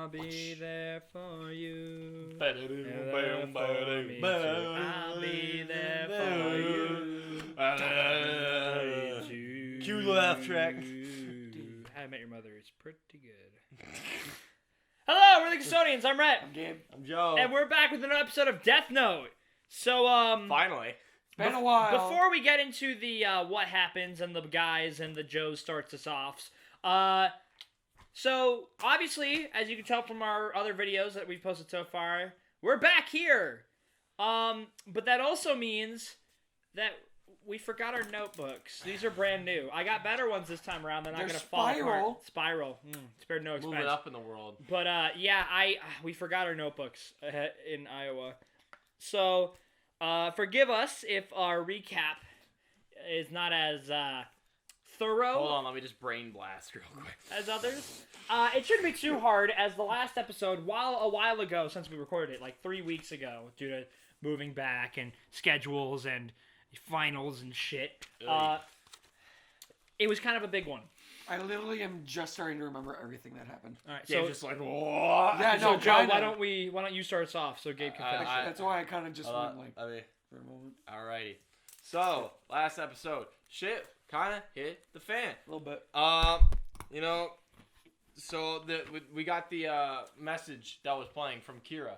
I'll be there for you. I'll be there for you. Cue the laugh track. How I Met Your Mother is pretty good. Hello, we're the Custodians. I'm Rhett. I'm Gabe. I'm Joe. And we're back with another episode of Death Note. So, Finally. It's been a while. Before we get into the what happens and the guys and the Joe starts us off, so obviously, as you can tell from our other videos that we've posted so far, we're back here. But that also means that we forgot our notebooks. These are brand new. I got better ones this time around. They're not going to fall apart. Spiral. Spared no expense. Move it up in the world. But yeah, we forgot our notebooks in Iowa. So forgive us if our recap is not as thorough. Hold on, let me just brain blast real quick. As others. It shouldn't be too hard, as the last episode, a while ago, since we recorded it, like 3 weeks ago, due to moving back and schedules and finals and shit, it was kind of a big one. I literally am just starting to remember everything that happened. All right, Yeah, so just like, what? Yeah, so no, Joe, kinda. why don't you start us off so Gabe can finish? That's why I kind of just went like I mean, for a moment. alrighty. So, last episode, shit kind of hit the fan. A little bit. You know, so we got the message that was playing from Kira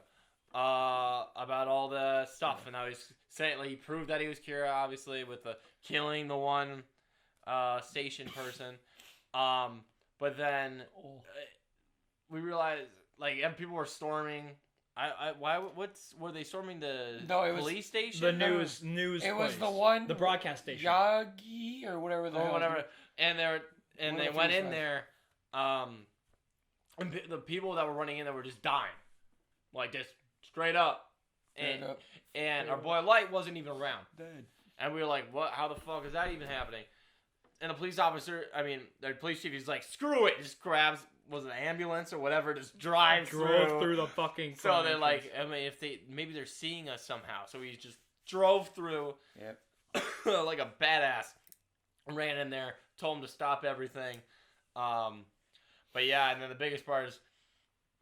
about all the stuff, and I was saying, like, he proved that he was Kira, obviously, with the killing the one station person. But then we realized, like, people were storming. Were they storming the police station? The news. It was place. the one. The broadcast station. Yagi or whatever the hell. Whatever. And they went in there. And the people that were running in there were just dying, like just straight up. And our boy Light wasn't even around. Dead. And we were like, what? How the fuck is that even happening? And the police officer, the police chief, he's like, screw it. Just grabs, was it an ambulance or whatever, just drove through the fucking. So they're like, maybe they're seeing us somehow. So he just drove through. Yep. Like a badass. Ran in there, told him to stop everything. But yeah, and then the biggest part is,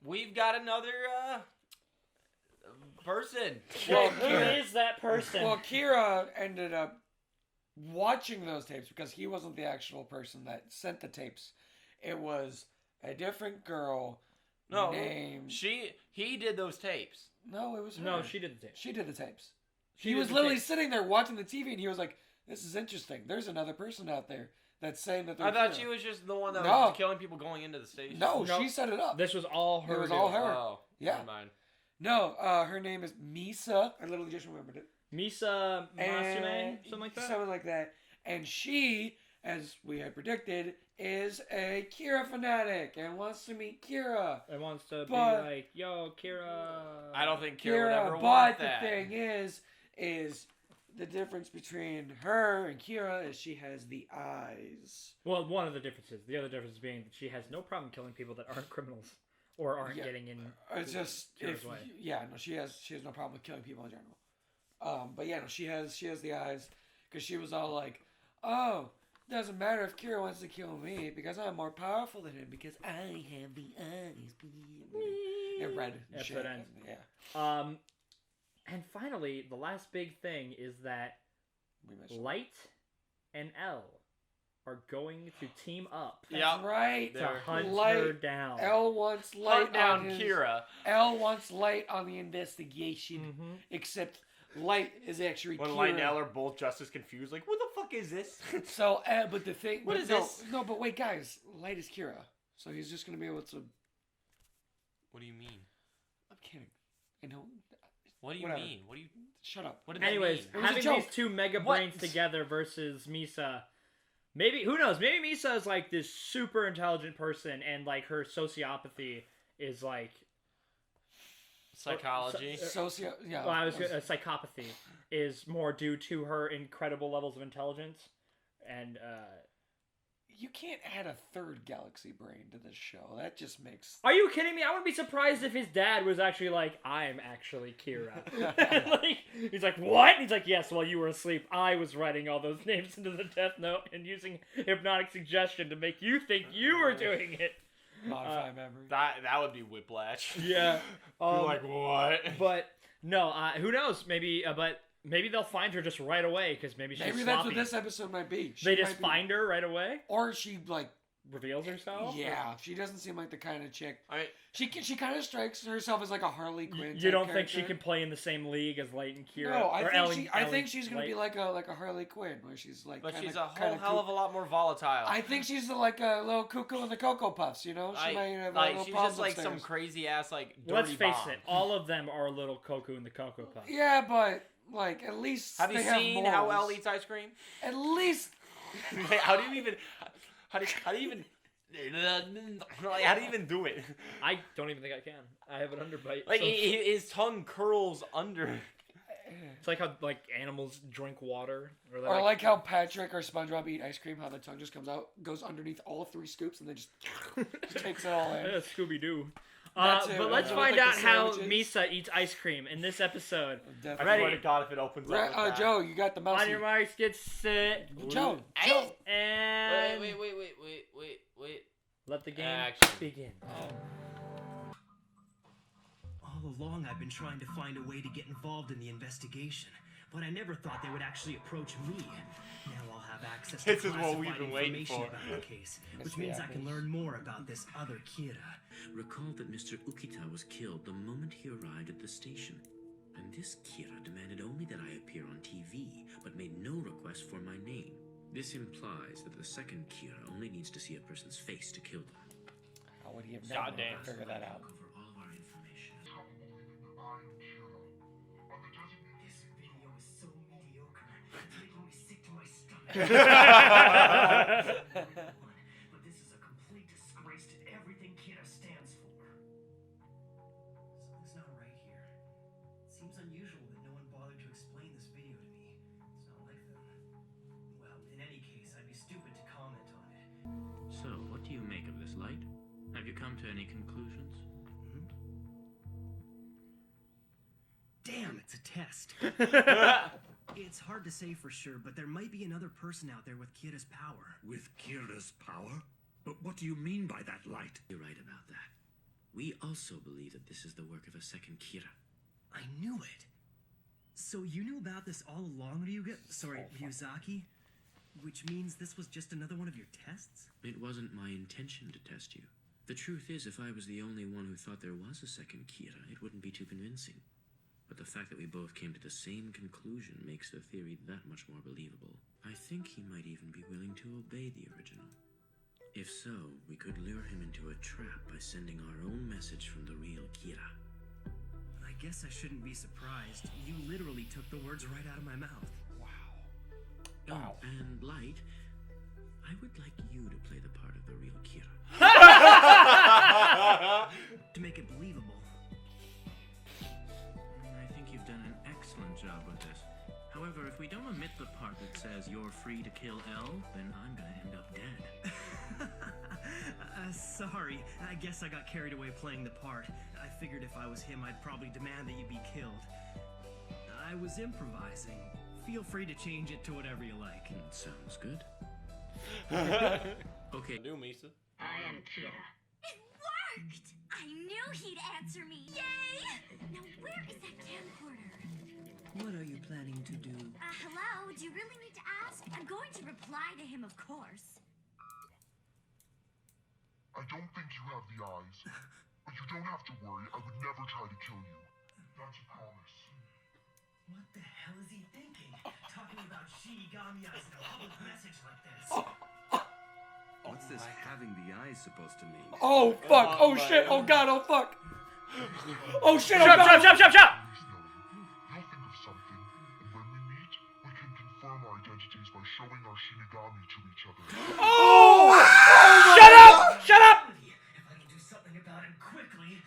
we've got another person. Well, who is that person? Well, Kira ended up watching those tapes because he wasn't the actual person that sent the tapes. It was a different girl named... He did those tapes. No, it was her. No, she did the tapes. She did the tapes. He was literally sitting there watching the TV and he was like, this is interesting. There's another person out there that's saying that they're I thought Kira. she was just the one that was killing people going into the station. No, she set it up. This was all her. It was all her. Oh, yeah. Never mind. No, her name is Misa. I literally just remembered it. Misa Masume? Something like that? Something like that. And she, as we had predicted, is a Kira fanatic and wants to meet Kira. And wants to be like, yo, Kira. I don't think Kira would ever but want the that. thing is the difference between her and Kira is she has the eyes. Well, one of the differences. The other difference being that she has no problem killing people that aren't criminals or aren't getting in. It's just way. she has no problem with killing people in general. But yeah, no, she has the eyes because she was all like, oh, doesn't matter if Kira wants to kill me because I'm more powerful than him because I have the eyes. Yeah, red. Episode ends. Yeah. And finally, the last big thing is that Light and L are going to team up. That's right. To hunt her down. L wants Light Hunt down on his, Kira. L wants Light on the investigation, except Light is actually When Kira. Light and L are both just as confused, like, what the fuck is this? So, but the thing... What is this? No, but wait, guys. Light is Kira. So he's just going to be able to... What do you mean? I'm kidding. I know... What do you mean? What do you... Shut up. What did that Anyways, mean? having these two mega brains together versus Misa... Maybe, who knows? Maybe Misa is like this super intelligent person and like her sociopathy is like... Psychology? Yeah. Well, psychopathy is more due to her incredible levels of intelligence. And, You can't add a third galaxy brain to this show. That just makes... Are you kidding me? I wouldn't be surprised if his dad was actually like, I'm actually Kira. Like, he's like, what? He's like, yes, while you were asleep, I was writing all those names into the Death Note and using hypnotic suggestion to make you think you were doing it. Modify memory. That would be whiplash. Yeah. You're like, what? But no, who knows? Maybe, but maybe they'll find her just right away because maybe she's Maybe sloppy. that's what this episode might be. They just find her right away, or she like reveals herself. Yeah, she doesn't seem like the kind of chick. I mean, she kind of strikes herself as like a Harley Quinn. You don't type think she character. can play in the same league as Light and Kira? No, I Or think she's gonna Light? be like a Harley Quinn, where she's like. but kinda, she's a whole hell of a lot more volatile. I think she's like a little cuckoo in the Cocoa Puffs, you know. She might have like little she's problems just like upstairs. some crazy ass like dirty Let's face bomb. it, all of them are a little Cocoa in the Cocoa Puff. Yeah, but like at least Have you they seen have how morals. Elle eats ice cream? At least. How do you even? How do you even? Like, how do you even do it? I don't even think I can. I have an underbite. Like so- his tongue curls under. it's like how like animals drink water, or, Or like how Patrick or SpongeBob eat ice cream, how the tongue just comes out, goes underneath all 3 scoops, and then just takes it all in. Scooby Doo. That too. But let's With, find like, out the how sandwiches. Misa eats ice cream in this episode. I Ready? swear to God, if it opens up. With that. Joe, you got the mouse. On your marks, get set, Joe, and Wait. let the game Action. begin. All along, I've been trying to find a way to get involved in the investigation, but I never thought they would actually approach me. Now I'll have access to This is what we've classified been waiting information for. about the case, which means I can learn more about this other Kira. Recall that Mr. Ukita was killed the moment he arrived at the station. And this Kira demanded only that I appear on TV, but made no request for my name. This implies that the second Kira only needs to see a person's face to kill them. How would he have known Goddamn. to figure that out? Cover all of our information. This video is so mediocre, it makes me sick to my stomach. But this is a complete disgrace to everything Kira stands for. Something's not right here. It seems unusual that no one bothered to explain this video to me. It's not like them. Well, in any case, I'd be stupid to comment on it. So, what do you make of this, Light? Have you come to any conclusions? Damn, it's a test. It's hard to say for sure, but there might be another person out there with Kira's power. With Kira's power? But what do you mean by that, Light? You're right about that. We also believe that this is the work of a second Kira. I knew it. So you knew about this all along, Ryuzaki? Which means this was just another one of your tests? It wasn't my intention to test you. The truth is, if I was the only one who thought there was a second Kira, it wouldn't be too convincing. But the fact that we both came to the same conclusion makes the theory that much more believable. I think he might even be willing to obey the original. If so, we could lure him into a trap by sending our own message from the real Kira. I guess I shouldn't be surprised. You literally took the words right out of my mouth. Oh, and Light, I would like you to play the part of the real Kira. To make it believable. I think you've done an excellent job with this. However, if we don't omit the part that says you're free to kill L, then I'm gonna end up dead. Sorry. I guess I got carried away playing the part. I figured if I was him, I'd probably demand that you be killed. I was improvising. Feel free to change it to whatever you like. Sounds good. Okay. Do Misa. I am Kira. It worked! I knew he'd answer me. Yay! Now where is that camcorder? What are you planning to do? Hello? Do you really need to ask? I'm going to reply to him, of course. I don't think you have the eyes, but you don't have to worry. I would never try to kill you. That's a promise. What the hell is he thinking? Talking about Shinigami eyes in a public message like this. What's this having the eyes supposed to mean? Oh fuck! Oh shit! Oh god! Oh fuck! Oh shit! Oh Shut god! up! Please know, you'll think of something, and when we meet, we can confirm our identities by showing our Shinigami to each other. Oh! Shut up! Shut up! If I can do something about him quickly.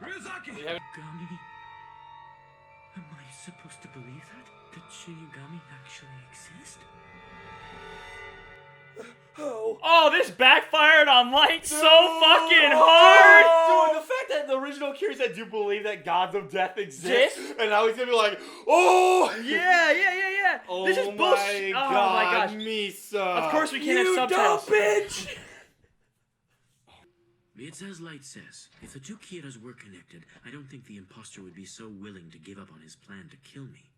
Ryuzaki! Shinigami? Am I supposed to believe that? That Shinigami actually exist? Oh, this backfired on Light so fucking hard! Dude, the fact that the original Kira said, "Do you believe that gods of death exist?" This? And now he's gonna be like, "Oh, Yeah. oh This is bullshit. my Oh god, my gosh. Misa. Of course we can't have subtitles. bitch! It's as Light says. If the two Kiras were connected, I don't think the imposter would be so willing to give up on his plan to kill me.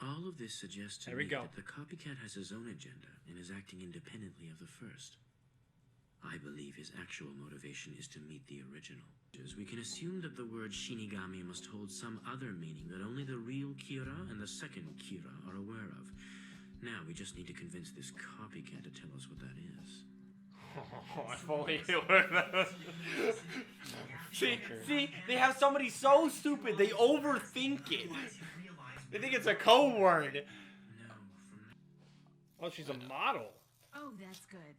All of this suggests to There we me go. that the copycat has his own agenda and is acting independently of the first. I believe his actual motivation is to meet the original. We can assume that the word Shinigami must hold some other meaning that only the real Kira and the second Kira are aware of. Now we just need to convince this copycat to tell us what that is. Oh, if only it were. See, they have somebody so stupid they overthink it. They think it's a code word. Oh, she's a model. Oh, that's good.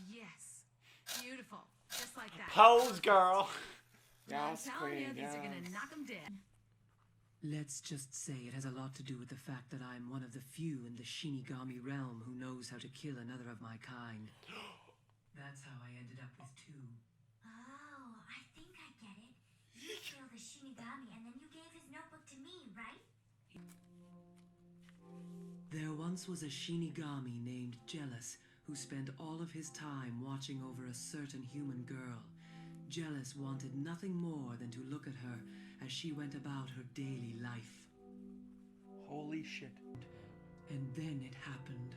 Yes. Beautiful. Just like that. Pose, girl. Yes, I'm telling you, queen, these are gonna yes. knock them dead. Let's just say it has a lot to do with the fact that I'm one of the few in the Shinigami realm who knows how to kill another of my kind. That's how I ended up with two. Oh, I think I get it. You killed the Shinigami and then you gave his notebook to me, right? There once was a Shinigami named Jealous who spent all of his time watching over a certain human girl. Jealous wanted nothing more than to look at her as she went about her daily life. Holy shit. And then it happened.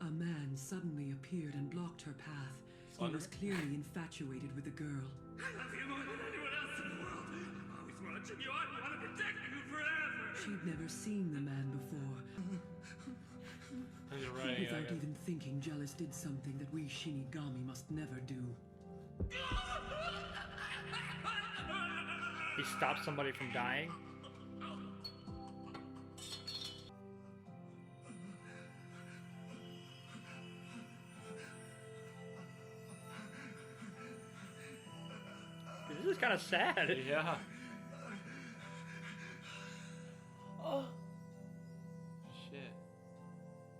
A man suddenly appeared and blocked her path. He was clearly infatuated with the girl. I love you more than anyone else in the world. I'm always watching you. I want to protect you forever. She'd never seen the man before. Without even thinking, Jealous did something that we Shinigami must never do. He stopped somebody from dying. This is kind of sad. Yeah. Oh. Shit.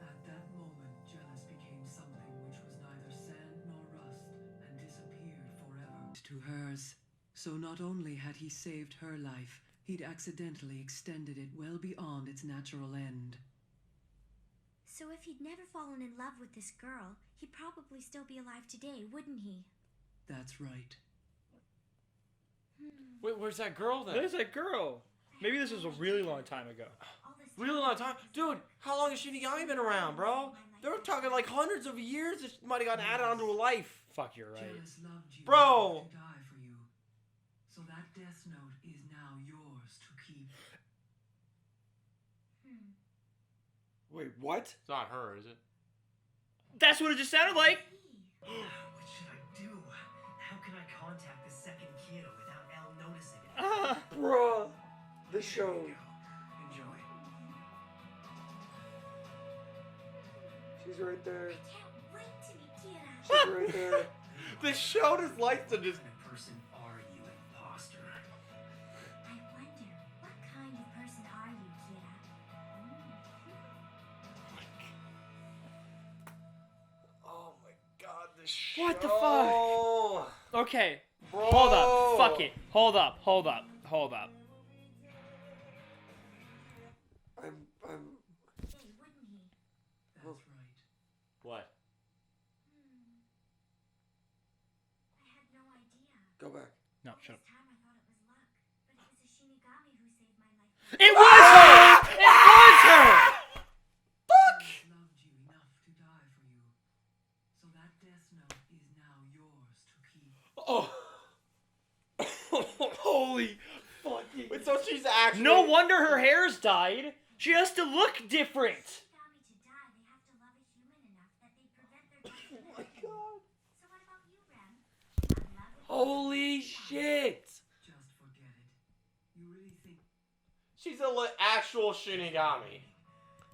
At that moment, Jealous became something which was neither sand nor rust and disappeared forever to hers. So not only had he saved her life, he'd accidentally extended it well beyond its natural end. So if he'd never fallen in love with this girl, he'd probably still be alive today, wouldn't he? That's right. Wait, where's that girl then? There's that girl. Maybe this was a really long time ago. Really long time, dude. How long has Shinigami been around, bro? They were talking like hundreds of years. It might have gotten added onto a life. Fuck, you're right. Jealous loved you Bro. enough to die for you. So that death note is now yours to keep. Wait, what? It's not her, is it? That's what it just sounded like. What should I do? How can I contact the second kid without Elle noticing it? Bruh. The show. Enjoy. She's right there. Can't wait to meet Kira. She's right there. The show just likes to just. What kind of person are you, imposter? I wonder, what kind of person are you, Kira? Oh my god, this show. What the fuck? Okay. Bro. Hold up. Fuck it. Hold up. I'm. Hey, wouldn't he? That's right. What? I had no idea. Go back. No, shut up. This time I thought it was luck, but it was a Shinigami who saved my life. It was her! It was her! Jealous loved you enough to die for you. So that death note is now yours to keep. Oh. Holy fucking. Wait, so she's actually. No wonder her hair's dyed. She has to look different. Shinigami to die, they have to love a human enough that they prevent their death. Oh my god. So what about you, Rem? Not love a Holy shit. Just forget it. You really think She's an actual Shinigami.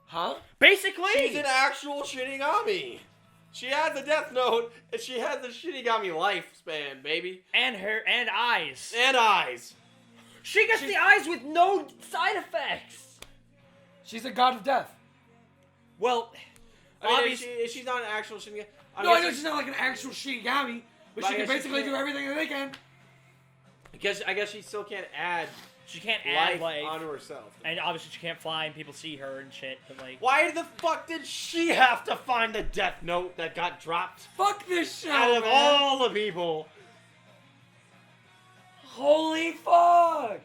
Huh? Basically. She's an actual Shinigami. She has the Death Note, and she has the Shinigami lifespan, baby. And hair and eyes. And eyes. She gets the eyes with no side effects. She's a god of death. Well, I mean, obviously, she's not an actual Shinigami. I know she's not like an actual Shinigami, but she I can guess basically do everything that they can. I guess she still can't add she can't add life onto herself. and obviously she can't fly and people see her and shit. But like, Why the fuck did she have to find the Death Note that got dropped Fuck this show, out of man. all the people? Holy fuck!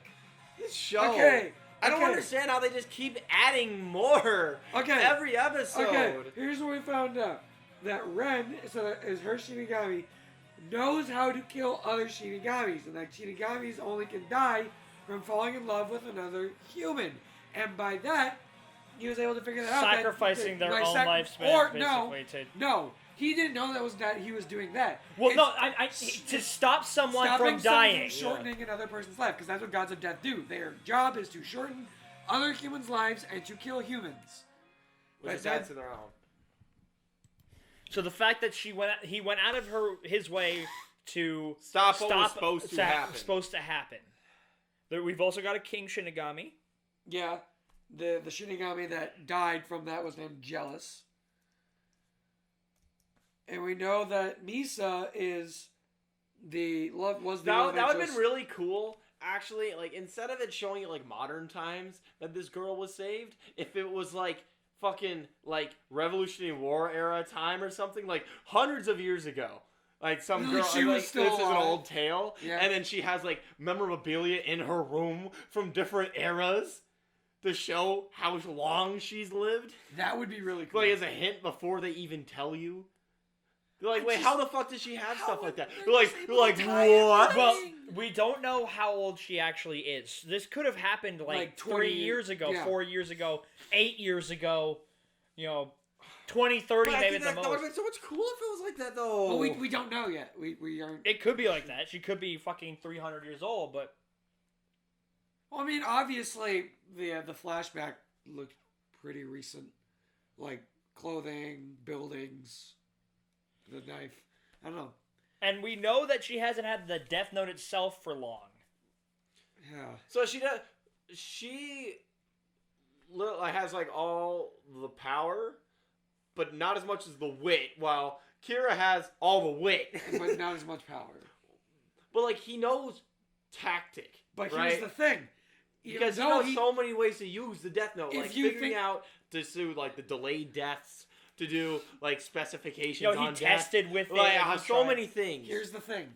This show. Okay. I don't okay. understand how they just keep adding more. Okay. Every episode. Okay, here's what we found out. That Ren, so that is her Shinigami, knows how to kill other Shinigamis, and that Shinigamis only can die from falling in love with another human. And by that, he was able to figure that out. sacrificing their by own lifespan, or basically. no, he didn't know that he was doing that. Well, It's no, to stop someone stopping from dying. someone from shortening another person's life, because that's what gods of death do. Their job is to shorten other humans' lives and to kill humans. Which is that's to their own. So the fact that he went out of his way to Stop what was supposed to happen. Supposed to happen. We've also got a King Shinigami. Yeah, the Shinigami that died from that was named Jealous. And we know that Misa is the love That would have been really cool. Actually, like, instead of it showing it like modern times that this girl was saved, if it was like fucking like Revolutionary War era time or something, like hundreds of years ago. Like some girl, She was still this is an alive. old tale, Yeah. and then she has like memorabilia in her room from different eras to show how long she's lived. That would be really cool. Like as a hint before they even tell you. They're like, wait, just- how the fuck does she have stuff like that? they're They're like, just they're able like, to tie it what? up. Well, we don't know how old she actually is. This could have happened like 20 3 years ago, yeah. 4 years ago, 8 years ago, 20, 30 But I maybe think at the that would have most. been so much cooler if it was like that, though. Well, we don't know yet. We aren't. It could be like that. She could be fucking 300 years old, but Well, I mean, obviously the flashback looked pretty recent, like clothing, buildings, the knife. I don't know. and we know that she hasn't had the Death Note itself for long. Yeah. So she does. She has like all the power, but not as much as the wit. While Kira has all the wit, But not as much power. but like he knows tactic. But right? here's the thing. Because he knows so many ways to use the Death Note, If like you figuring think- out to do like the delayed deaths, to do like specifications He on death. tested with Like it. he so tried. many things. Here's the thing.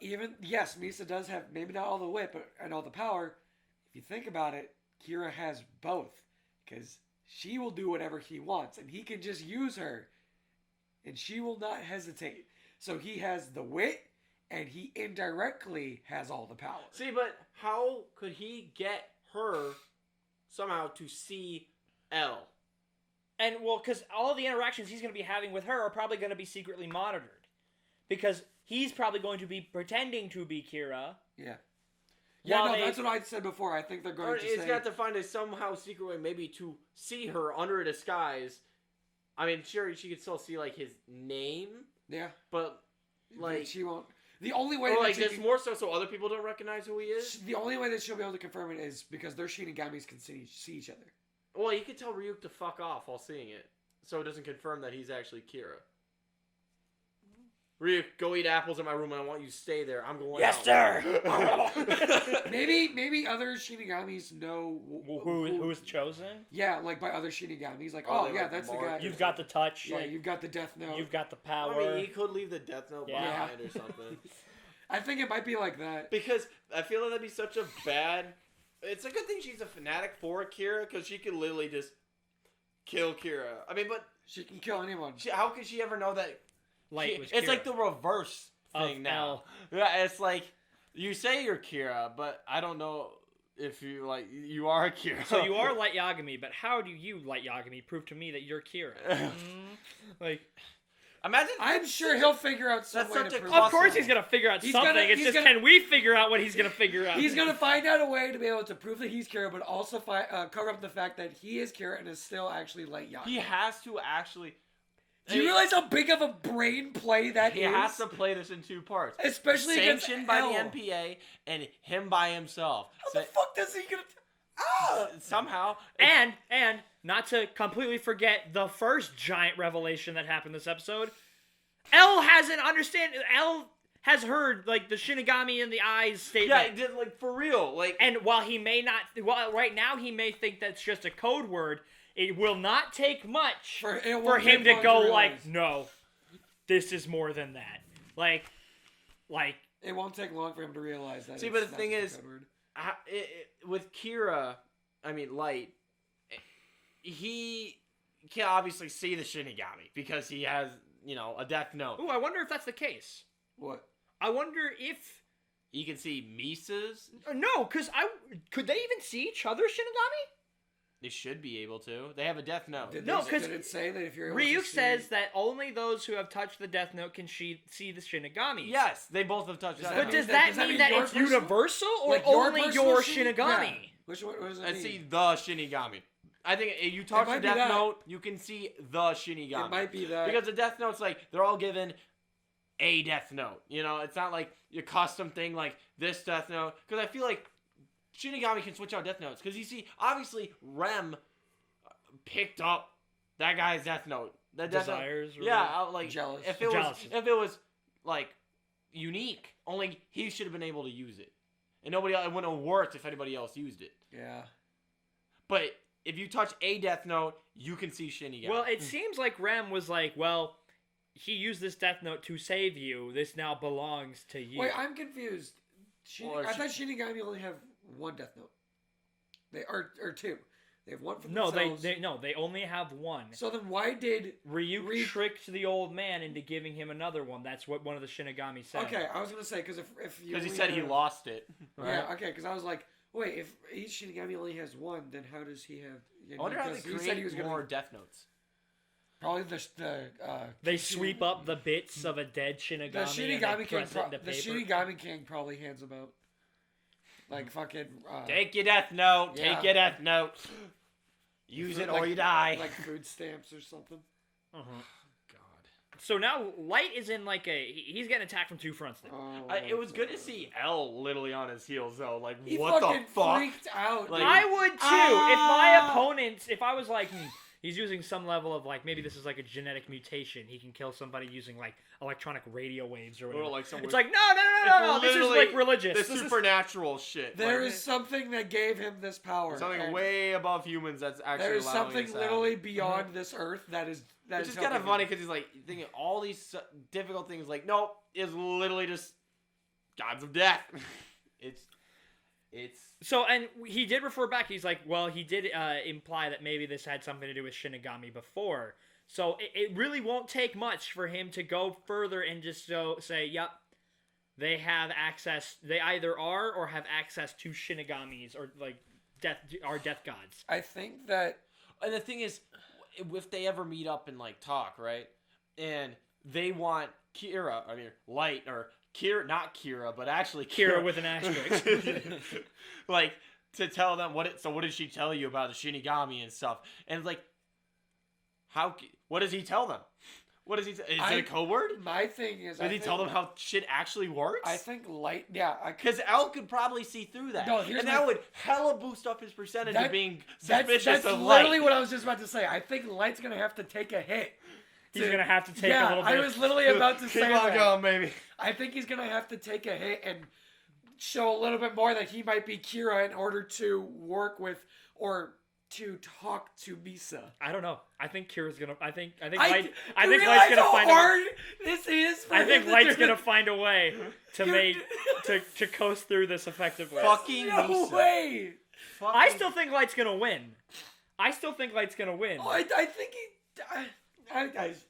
Yes, Misa does have maybe not all the wit, but and all the power. If you think about it, Kira has both, because she will do whatever he wants, and he can just use her, and she will not hesitate. So he has the wit, and he indirectly has all the power. See, but how could he get her somehow to see L? And well, because all of the interactions he's going to be having with her are probably going to be secretly monitored, because he's probably going to be pretending to be Kira. Yeah. Yeah, While no, they- that's what I said before. I think they're going Or to he's say... got to find a somehow secret way, maybe to see her under a disguise. I mean, sure, she could still see like his name, Yeah. but like, she won't... The only way or that like she there's can- more so other people don't recognize who he is. The only way that she'll be able to confirm it is because their Shinigamis can see each other. Well, you could tell Ryuk to fuck off while seeing it, so it doesn't confirm that he's actually Kira. Ryuk, go eat apples in my room, and I want you to stay there. I'm going Yes, out. sir. Maybe other Shinigamis know Who was chosen? Yeah, like by other Shinigamis, like Oh, oh they yeah, like that's the mark guy. or You've got the touch. Yeah, like, you've got the Death Note. you've got the power. I mean, he could leave the Death Note Yeah. behind or something. I think it might be like that. Because I feel like that'd be such a bad... It's a good thing she's a fanatic for Kira, because she could literally just kill Kira. I mean, but... She can kill anyone. How could she ever know that... Light was it's Kira. like the reverse thing Of now. Yeah, it's like, you say you're Kira, but I don't know if you, like, you are Kira. So you are Light Yagami, but how do you, Light Yagami, prove to me that you're Kira? Like, imagine... I'm sure he'll figure out some That's way such to a prove of it. course he's gonna figure out He's something. gonna- It's he's just, gonna- can we figure out what he's gonna figure out? He's gonna find out a way to be able to prove that he's Kira, but also cover up the fact that he is Kira and is still actually Light Yagami. He has to actually... Do you realize how big of a brain play that He is? has to play this in two parts. Especially against sanctioned by L. the MPA and him by himself. How the fuck does he gonna... somehow. And not to completely forget the first giant revelation that happened this episode. L has heard like the Shinigami in the eyes statement. Yeah, like for real. Like, and while he may not, right now he may think that's just a code word. It will not take much for him to go like, no, this is more than that. Like. It won't take long for him to realize that. See, but the thing is, with Kira, I mean Light, he can obviously see the Shinigami because he has, a death note. Ooh, I wonder if that's the case. What? I wonder if you can see Misa's. No, because could they even see each other, Shinigami? They should be able to. They have a death note. Did it say that if you're able Ryuk to see... says that only those who have touched the death note can see the Shinigami. Yes, they both have touched that. But does that mean that it's universal or like only your Shinigami? Yeah. What does that mean? See the Shinigami. I think if you touch the death note, you can see the Shinigami. It might be that. Because the death note's like, they're all given a death note. It's not like your custom thing like this death note. Because I feel like Shinigami can switch out death notes. Because you see, obviously, Rem picked up that guy's death note. That Desires. Death note. Yeah, like jealous. If it was like unique, only he should have been able to use it, and nobody else. It wouldn't have worked if anybody else used it. Yeah. But if you touch a death note, you can see Shinigami. Well, it seems like Rem was like, well, he used this death note to save you. This now belongs to you. Wait, I'm confused. I thought Shinigami only have one death note. They or two. They have one for themselves. They only have one. So then why did Ryuk tricked the old man into giving him another one? That's what one of the Shinigami said. Okay, I was gonna say because if you he said he lost it. Right? Yeah. Okay, because I was like, wait, if each Shinigami only has one, then how does he have? I wonder how they create more death notes. Probably they sweep up the bits of a dead Shinigami. The Shinigami King. The Shinigami King probably hands them out. Like fucking. Take your death note. Yeah. Take your death note. Use it or you die. Like food stamps or something. God. So now Light is in he's getting attacked from two fronts now. It was good to see L literally on his heels though. Like he what the fuck? Freaked out. Like, I would too. If my opponents, if I was like, he's using some level of maybe this is like a genetic mutation. He can kill somebody using electronic radio waves or whatever. It's like no. This is like religious. This supernatural shit. There is something that gave him this power. Something way above humans that's actually. There is something literally beyond this earth that is. Which is kind of funny because he's thinking all these difficult things. Nope, it's literally just gods of death. It's. So, and he did refer back. He's like, well, he did imply that maybe this had something to do with Shinigami before. So it really won't take much for him to go further and just say, yep, they have access. They either are or have access to Shinigamis or death gods. I think that, and the thing is, if they ever meet up and talk, right, and they want Light or Kira, not Kira, but actually Kira with an asterisk, to tell them what did she tell you about the Shinigami and stuff, and what does he tell them? What does he say? Is it a code word? My thing is... Does he tell them how shit actually works? I think Light... Yeah. Because L could probably see through that. No, and that would hella boost up his percentage of being suspicious that's of Light. That's literally what I was just about to say. I think Light's going to have to take a hit. He's going to have to take a little bit. I was literally about to say that. Keep on going, baby. I think he's going to have to take a hit and show a little bit more that he might be Kira in order to work with or... to talk to Misa. I don't know. I think Kira's gonna. I think Light's gonna find hard this is. I think Light's gonna find a way to coast through this effectively. Fucking no Misa. way. I still think Light's gonna win. Oh, I think he. Guys.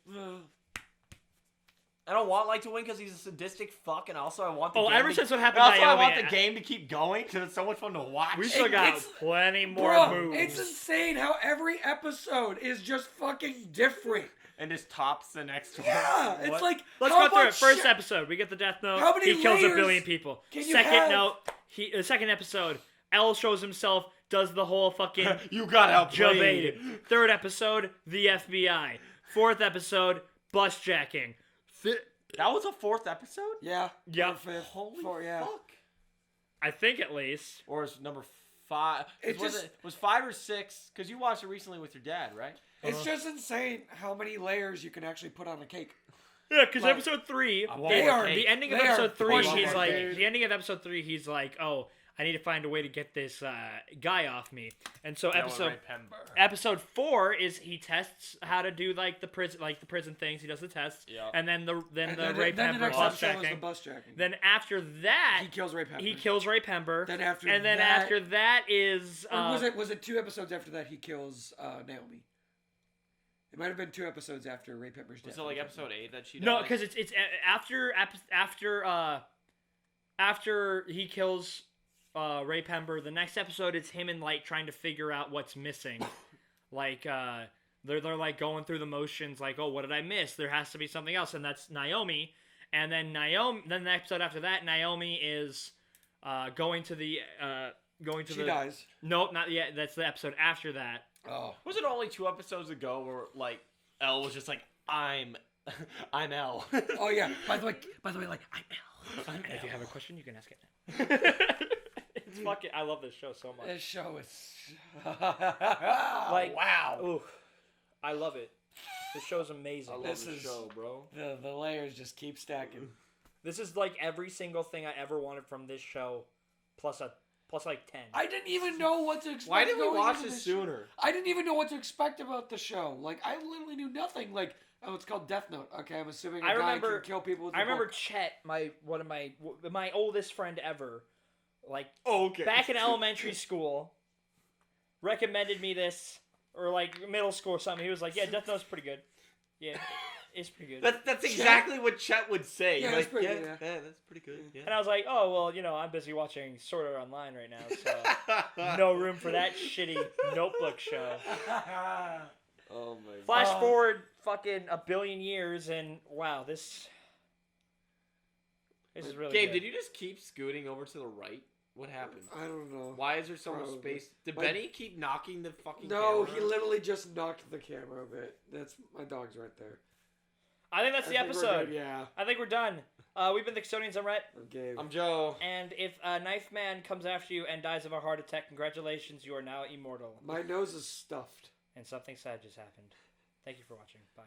I don't want Light to win because he's a sadistic fuck, and also I want the game ever since what happened to to I Naomi, want the game to keep going because it's so much fun to watch. We still got plenty more moves. It's insane how every episode is just fucking different. And just tops the next one. Yeah, it's like... Let's go through it. First episode, we get the death note. How many he kills layers 1 billion people. Second note, second episode, L shows himself, does the whole fucking... you got outplayed. Third episode, the FBI. Fourth episode, bus jacking. That was a 4th episode? Yeah. Yeah. Fifth. Holy fuck. fuck. I think at least. Or is number 5. It Was 5 or 6? Because you watched it recently with your dad, right? It's just insane how many layers you can actually put on a cake. Yeah, because Like, episode 3, they are the ending of they are episode 3, pushing he's it, like, dude. the ending of episode 3, he's like, oh, I need to find a way to get this guy off me. And so episode 4 is he tests how to do like the prison things. He does the tests, and then the Ray Pember bus jacking. Then after that, he kills Ray Pember. Then after after that is or was it 2 episodes after that he kills Naomi? It might have been 2 episodes after Ray Pember's death. Was it like episode 8 that she died? No, because it's after he kills Ray Pember. The next episode it's him and Light trying to figure out what's missing. Like they're like going through the motions. Like, oh, what did I miss? There has to be something else, and that's Naomi. And then Then the episode after that, Naomi is going to the She dies. Nope, not yet. That's the episode after that. Oh, was it only 2 episodes ago where like Elle was just like, I'm Elle. Oh yeah. By the way, like I'm Elle. If you have a question, you can ask it. It's fucking. I love this show so much. This show is like wow. Ooh, I love it. This show's amazing. I love this show, bro. The layers just keep stacking. This is like every single thing I ever wanted from this show, plus like 10. I didn't even know what to expect. Why didn't we watch this this sooner? I didn't even know what to expect about the show. Like, I literally knew nothing. Like, oh, it's called Death Note. Okay, I'm assuming a guy can kill people with a I remember book. Chet, one of my oldest friend ever, like okay, back in elementary school, recommended me this, or like middle school or something. He was like, "Yeah, Death Note's pretty good. Yeah, it's pretty good." That's exactly what Chet would say. Yeah, like, pretty yeah, good, yeah, that's pretty good. Yeah. And I was like, "Oh well, I'm busy watching Sword Art Online right now, so no room for that shitty notebook show." Oh my! Flash forward fucking a billion years, and wow, this is really Gabe, good. did you just keep scooting over to the right? What happened? I don't know. Why is there so much Probably. space? Did My- Benny keep knocking the fucking No, camera? he literally just knocked the camera a bit. That's my dog's right there. I think that's the I think we're episode. good, yeah. I think we're done. We've been the Custodians. I'm Rhett. I'm Gabe. I'm Joe. And if a knife man comes after you and dies of a heart attack, congratulations, you are now immortal. My nose is stuffed. And something sad just happened. Thank you for watching. Bye.